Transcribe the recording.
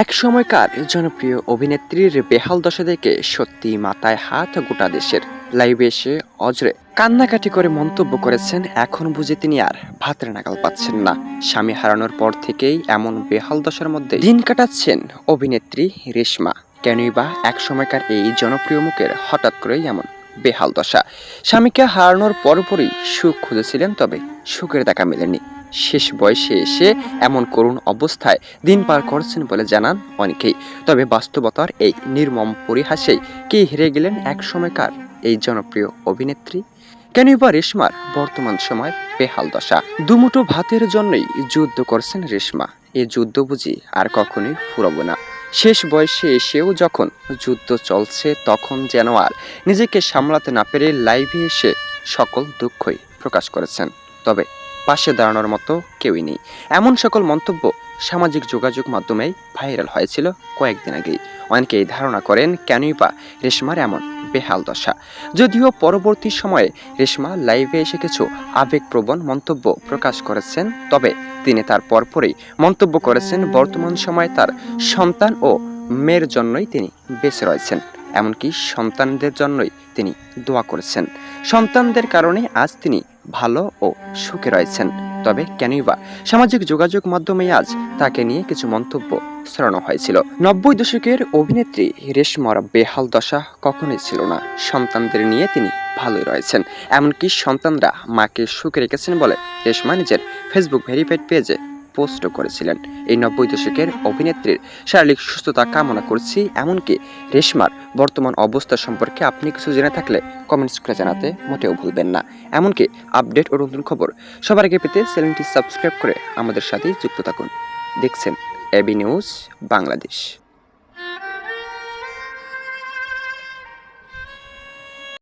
এক সময়কার জনপ্রিয় অভিনেত্রীর বেহাল দশা দেখে সত্যি মাথায় হাত গোটা দেশের। লাইভে এসে অজরে কান্নাকাটি করে মন্তব্য করেছেন এখন বুঝে তিনি আর ভাতের নাগাল পাচ্ছেন না। স্বামী হারানোর পর থেকেই এমন বেহাল দশার মধ্যে দিন কাটাচ্ছেন অভিনেত্রী রেশমা। কেনই বা এক সময়কার এই জনপ্রিয় মুখের হঠাৎ করেই এমন বেহাল দশা? স্বামীকে হারানোর পরপরই সুখ খুঁজেছিলেন, তবে সুখের দেখা মেলেনি। শেষ বয়সে এসে এমন করুণ অবস্থায় দিন পার করছেন বলে জানান অনেকেই। তবে বাস্তবতার এই নির্মম পরিহাসেই কে হেরে গেলেন এক সময়কার এই জনপ্রিয় অভিনেত্রী? কেনই বা রেশমার বর্তমান সময়ের বেহাল দশা? দুমুঠো ভাতের জন্যই যুদ্ধ করছেন রেশমা। এ যুদ্ধ বুঝি আর কখনোই ফুরবো না। শেষ বয়সে এসেও যখন যুদ্ধ চলছে, তখন যেন আর নিজেকে সামলাতে না পেরে লাইভে এসে সকল দুঃখই প্রকাশ করেছেন। তবে পাশে দাঁড়ানোর মতো কেউই নেই, এমন সকল মন্তব্য সামাজিক যোগাযোগ মাধ্যমেই ভাইরাল হয়েছিল কয়েকদিন আগেই। অনেকেই ধারণা করেন কেনই বা রেশমার এমন বেহাল দশা। যদিও পরবর্তী সময়ে রেশমা লাইভে এসে কিছু আবেগপ্রবণ মন্তব্য প্রকাশ করেছেন, তবে তিনি তার পরপরই মন্তব্য করেছেন বর্তমান সময়ে তার সন্তান ও মেয়ের জন্যই তিনি বেঁচে রয়েছেন। এমনকি সন্তানদের জন্যই তিনি দোয়া করেছেন। সন্তানদের কারণে আজ তিনি ভালো ও সুখে রয়েছেন। তবে কেনই বা সামাজিক যোগাযোগ মাধ্যমে আজ তাকে নিয়ে কিছু মন্তব্য ছড়ানো হয়েছিল। 90 দশকের অভিনেত্রী রেশমার বেহাল দশা কখনোই ছিল না। সন্তানদের নিয়ে তিনি ভালোই রয়েছেন। এমনকি সন্তানরা মাকে সুখে রেখেছেন বলে রেশমা নিজের ফেসবুক ভেরিফাইড পেজে পোস্টও করেছিলেন। এই 90 দশকের অভিনেত্রীর শারীরিক সুস্থতা কামনা করছি। এমনকি রেশমার বর্তমান অবস্থা সম্পর্কে আপনি কিছু জেনে থাকলে কমেন্টস করে জানাতে মোটেও ভুলবেন না। এমনকি আপডেট ও নতুন খবর সবার আগে পেতে চ্যানেলটি সাবস্ক্রাইব করে আমাদের সাথেই যুক্ত থাকুন। দেখছেন এবি নিউজ বাংলাদেশ।